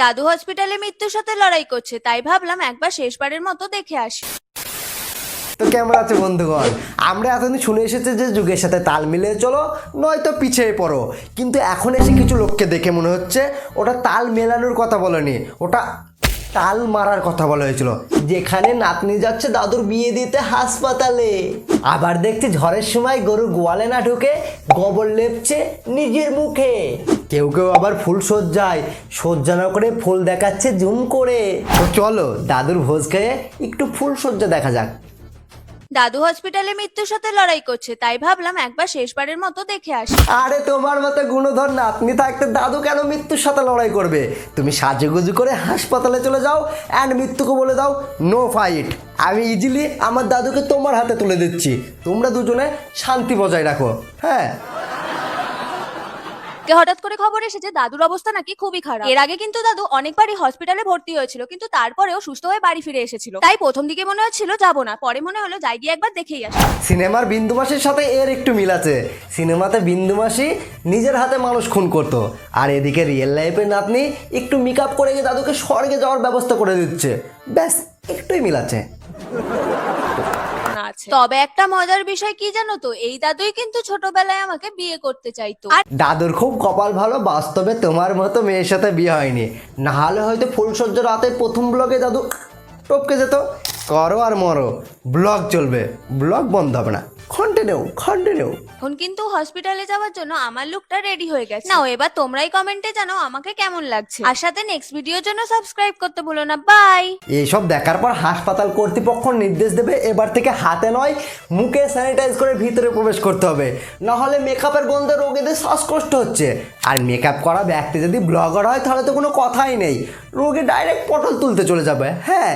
দাদু হসপিটালে মৃত্যুর সাথে লড়াই করছে, তাই ভাবলাম একবার শেষবারের মতো দেখে আসি। তো কেমন আছে বন্ধুগণ? আমরা এতদিন শুনে এসেছি যে যুগের সাথে তাল মিলিয়ে চলো, নয়তো পিছিয়ে পড়ো। কিন্তু এখন এসে কিছু লোককে দেখে মনে হচ্ছে ওটা তাল মেলানোর কথা বলেনি, ওটা তাল মারার কথা বলা হয়েছিল। যেখানে নাতনি যাচ্ছে দাদুর বিয়ে দিতে হাসপাতালে, আবার দেখছি ঝড়ের সময় গরু গোয়ালে না ঢুকে গোবর লেপছে নিজের মুখে। কেউ কেউ আবার ফুল সজ্জা না করে ফুল দেখাচ্ছে জুম করে। তো চলো দাদুর ভোজ খেয়ে একটু ফুল সজ্জা দেখা যাক। দাদু হসপিটালে মৃত্যুর সাথে লড়াই করছে, তাই ভাবলাম একবার শেষবারের মতো দেখে আসি। আরে তোমার মতো গুণধর নাতনি থাকতে দাদু কেন মৃত্যুর সাথে লড়াই করবে? তুমি সাজুগুজু করে হাসপাতালে চলে যাও অ্যান্ড মৃত্যুকে বলে দাও নো ফাইট। আমি ইজিলি আমার দাদুকে তোমার হাতে তুলে দিচ্ছি, তোমরা দুজনে শান্তি বজায় রাখো। হ্যাঁ, হঠাৎ করে খবর এসেছে দাদুর অবস্থা নাকি খুবই খারাপ। এর আগে কিন্তু দাদু অনেকবারই হসপিটালে ভর্তি হয়েছিল, কিন্তু তারপরেও সুস্থ হয়ে বাড়ি ফিরে এসেছিল। তাই প্রথম দিকে মনে হচ্ছিল যাবো না, পরে মনে হলো যাই গিয়ে একবার দেখেই আসি। সিনেমার বিন্দু মাসির সাথে এর একটু মিল আছে। সিনেমাতে বিন্দু মাসি নিজের হাতে মানুষ খুন করতো, আর এদিকে রিয়েল লাইফে নাতনি একটু মেকআপ করে গিয়ে দাদুকে স্বর্গে যাওয়ার ব্যবস্থা করে দিচ্ছে। ব্যাস একটুই মিল আছে। তবে একটা মজার বিষয় কি জানো তো, এই দাদুই কিন্তু ছোটবেলায় আমাকে বিয়ে করতে চাইতো। আর দাদুর খুব কপাল ভালো, বাস্তবে তোমার মতো মেয়ের সাথে বিয়ে হয়নি, না হলে হয়তো ফুলসজ্জার রাতে প্রথম ব্লগে দাদু টপকে যেত। করো আর মরো, ব্লগ চলবে, ব্লগ বন্ধ হবে না, কন্টিনিউ। এখন কিন্তু হসপিটালে যাওয়ার জন্য আমার লুকটা রেডি হয়ে গেছে। নাও এবার তোমরাই কমেন্টে জানাও আমাকে কেমন লাগছে, আর সাথে নেক্সট ভিডিওর জন্য সাবস্ক্রাইব করতে ভুলো না। বাই। এইসব দেখার পর হাসপাতাল কর্তৃপক্ষ নির্দেশ দেবে এবার থেকে হাতে নয় মুখে স্যানিটাইজ করে ভিতরে প্রবেশ করতে হবে, না হলে মেকআপের গন্ধে রোগীদের শ্বাসকষ্ট হচ্ছে। আর মেকআপ করা ব্যক্তি যদি ব্লগার হয় তাহলে তো কোনো কথাই নেই, রোগী ডাইরেক্ট পটল তুলতে চলে যাবে। হ্যাঁ,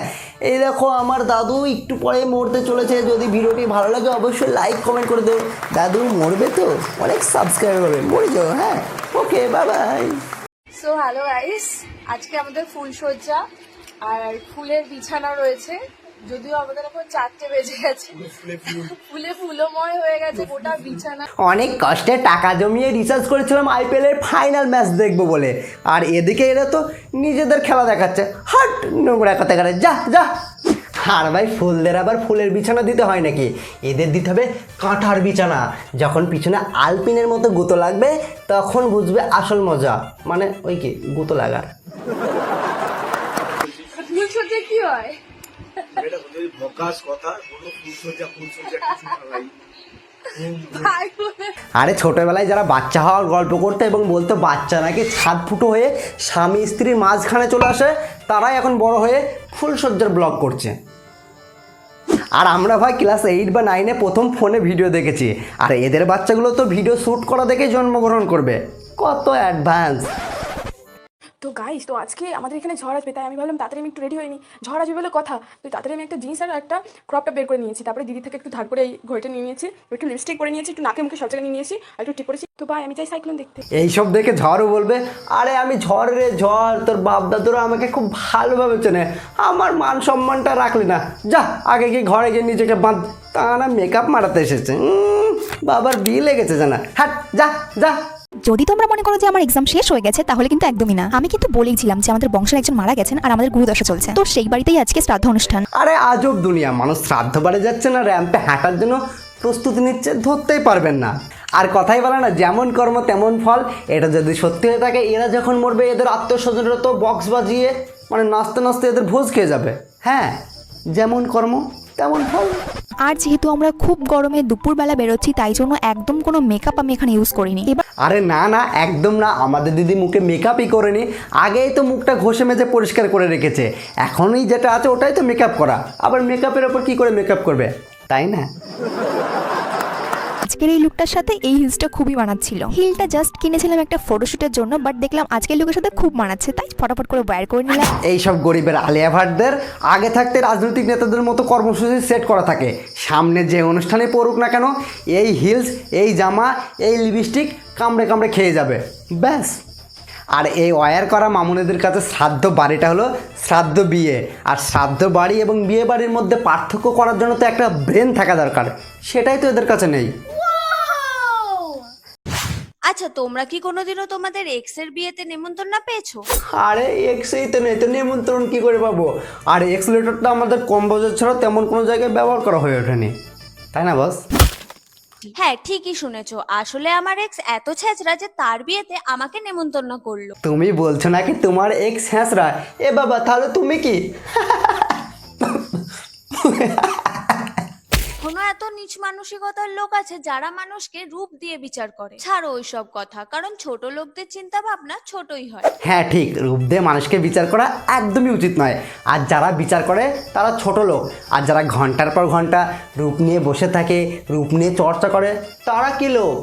এই দেখো আমার দাদু একটু পরে মরতে চলেছে। যদি ভিডিওটি ভালো লাগে অবশ্যই লাইক কমেন্ট করে দেবো। দাদু মরবে তো, অনেক সাবস্ক্রাইব হবে, মরে যাও। হ্যাঁ, okay, bye bye. So hello guys, আজকে আমাদের ফুল সজ্জা আর ফুলের বিছানা রয়েছে। যদিও আমাদের এখন 4টে বেজে গেছে, ফুলে ফুলময় হয়ে গেছে গোটা বিছানা। অনেক কষ্টে টাকা জমিয়ে রিসার্চ করেছিলাম আইপিএল এর ফাইনাল ম্যাচ দেখবো বলে, আর এদিকে এরা তো নিজেদের খেলা দেখাচ্ছে। হাট, নোংরা কথা করে, যা যা। আর ভাই ফুলদের আবার ফুলের বিছানা দিতে হয় নাকি? এদের দিতে হবে কাঁঠার বিছানা। যখন পিছনে আলপিনের মতো গুঁতো লাগবে তখন বুঝবে আসল মজা, মানে ওই কি গুঁতো লাগার। ফুল সজ্জা কি হয়? ভাই বলে আরে ছোটবেলায় যারা বাচ্চা হওয়ার গল্প করতো এবং বলতো বাচ্চা নাকি ছাদ ফুটো হয়ে স্বামী স্ত্রীর মাঝখানে চলে আসে, তারাই এখন বড় হয়ে ফুলসজ্জার ব্লগ করছে। আর আমরা ভাই ক্লাস 8 বা 9-এ প্রথম ফোনে ভিডিও দেখেছি, আর এদের বাচ্চাগুলো তো ভিডিও শ্যুট করা দেখেই জন্মগ্রহণ করবে। কত অ্যাডভান্স! তো গাইস, তো আজকে আমাদের এখানে ঝড় আসবে, তাই আমি ভাবলাম তাড়াতাড়ি আমি একটু রেডি হয়নি, ঝড় আসবে বলে কথা। তো তাড়াতাড়ি আমি একটা জিন্স আর একটা ক্রপটা বের করে নিয়েছি, তারপরে দিদি থেকে একটু ধার করে এই ঘড়িটা নিয়ে নিয়েছি, একটু লিপস্টিক করে নিয়েছি, একটু নাকে মুখে সব জায়গায় নিয়ে নিয়েছি, আর একটু টিপ করেছি। তো ভাই আমি চাই সাইক্লোন দেখতে। এইসব দেখে ঝড়ও বলবে আরে আমি ঝড় রে ঝড়, তোর বাপ দাদুরা আমাকে খুব ভালোভাবে চেনে, আমার মান সম্মানটা রাখলি না, যা আগে গিয়ে ঘরে গিয়ে নিজেকে বাঁধ। তা না মেকআপ মারাতে এসেছে, বাবার বিয়ে লেগেছে জানা। হাট, যা যা। যদি তোমরা মনে করো যে আমার এক্সাম শেষ হয়ে গেছে, তাহলে কিন্তু একদমই না। আমি কিন্তু বলেইছিলাম যে আমাদের বংশের একজন মারা গেছেন আর আমাদের গুরুদশা চলছে, তো সেই বাড়িতেই আজকে শ্রাদ্ধ অনুষ্ঠান। আরে আজব দুনিয়া, মানুষ শ্রাদ্ধ বাড়ি যাচ্ছে না র্যাম্পে হাঁটার জন্য প্রস্তুতি নিচ্ছে, ধরতেই পারবেন না। আর কথাই বলে না যেমন কর্ম তেমন ফল, এটা যদি সত্যি হয়ে থাকে এরা যখন মরবে এদের আত্মস্বজনরা তো বক্স বাজিয়ে মানে নাচতে নাচতে এদের ভোজ খেয়ে যাবে। হ্যাঁ, যেমন কর্ম তেমন ফল। আর যেহেতু আমরা খুব গরমে দুপুরবেলা বেরোচ্ছি, তাই জন্য একদম কোনো মেকআপ আমি এখানে ইউজ করিনি। এবার আরে না না, একদম না, আমাদের দিদি মুখে মেকআপই করেনি, আগেই তো মুখটা ঘষে মেজে পরিষ্কার করে রেখেছে। এখনই যেটা আছে ওটাই তো মেকআপ করা, আবার মেকআপের ওপর কি করে মেকআপ করবে, তাই না? আজকের এই লুকটার সাথে এই হিলসটা খুবই মানাচ্ছিল। হিলটা জাস্ট কিনেছিলাম একটা ফটোশুটের জন্য, বাট দেখলাম আজকের লুকের সাথে খুব মানাচ্ছে, তাই ফটাফট করে ওয়্যার করে নিলাম। এইসব গরিবের আলিয়া ভাটদের আগে থাকতে রাজনৈতিক নেতাদের মতো কর্মসূচি সেট করা থাকে, সামনে যে অনুষ্ঠানে পড়ুক না কেন এই হিলস, এই জামা, এই লিপস্টিক কামড়ে কামড়ে খেয়ে যাবে, ব্যাস। আর এই ওয়্যার করা মামুনিদের কাছে শ্রাদ্ধ বাড়িটা হলো শ্রাদ্ধ বিয়ে, আর শ্রাদ্ধ বাড়ি এবং বিয়ে বাড়ির মধ্যে পার্থক্য করার জন্য তো একটা ব্রেন থাকা দরকার, সেটাই তো এদের কাছে নেই। আচ্ছা তোমরা কি কোনোদিনও তোমাদের এক্স এর বিয়েতে নেমন্তন্ন পেয়েছো? আরে এক্সই তো নেই তো নিমন্ত্রণ কি করে পাবো? আর এক্স লেটারটা আমাদের কম বছর ছাড়া তেমন কোনো জায়গায় ব্যবহার করা হয়ে ওঠেনি, তাই না বস? হ্যাঁ ঠিকই শুনেছো, আসলে আমার এক্স এত ছেঁচড়া যে তার বিয়েতে আমাকে নেমন্তন্ন করলো। তুমি বলছো নাকি তোমার এক্স হ্যাঁসরা? এ বাবা, তাহলে তুমি কি? কোনো এত নিচ মানসিকতার লোক আছে যারা মানুষকে রূপ দিয়ে বিচার করে। ছাড়ো ওইসব কথা, কারণ ছোট লোকদের চিন্তা ভাবনা ছোটই হয়। হ্যাঁ ঠিক, রূপ দিয়ে মানুষকে বিচার করা একদমই উচিত নয়। আর যারা বিচার করে তারা ছোট লোক, আর যারা ঘন্টার পর ঘন্টা রূপ নিয়ে বসে থাকে, রূপ নিয়ে চর্চা করে, তারা কি লোক?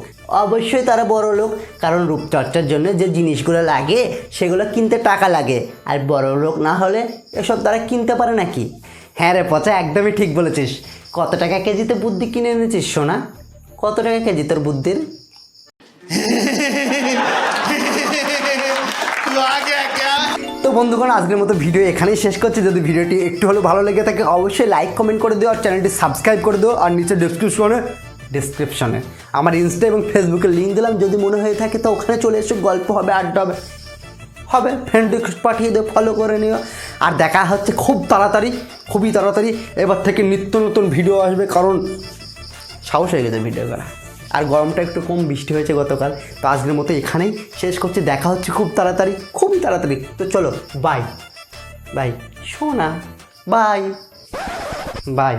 অবশ্যই তারা বড় লোক, কারণ রূপচর্চার জন্য যে জিনিসগুলো লাগে সেগুলো কিনতে টাকা লাগে, আর বড় লোক না হলে এসব তারা কিনতে পারে নাকি? হ্যাঁ রে পচা, একদমই ঠিক বলেছিস। কত টাকা কেজিতে বুদ্ধি কিনে এনেছিস সোনা? কত টাকা কেজি তোর বুদ্ধির? তো বন্ধুগণ, আজকের মতো ভিডিও এখানেই শেষ করছি। যদি ভিডিওটি একটু হলেও ভালো লেগে থাকে অবশ্যই লাইক কমেন্ট করে দিও, আর চ্যানেলটি সাবস্ক্রাইব করে দিও। আর নিচে ডিসক্রিপশনে আমার ইনস্টা এবং ফেসবুকের লিঙ্ক দিলাম, যদি মনে হয়ে থাকে তো ওখানে চলে এসে গল্প হবে, আড্ডা হবে, ফ্রেন্ড রিকোয়েস্ট পাঠিয়ে দিও, ফলো করে নিও। আর দেখা হচ্ছে খুবই তাড়াতাড়ি এবার থেকে নিত্য নতুন ভিডিও আসবে, কারণ সাহস হয়ে গেছে ভিডিও করা। আর গরমটা একটু কম, বৃষ্টি হয়েছে গতকাল। তো আজকের মতো এখানেই শেষ করছি, দেখা হচ্ছে খুবই তাড়াতাড়ি। তো চলো, বাই সোনা, বাই।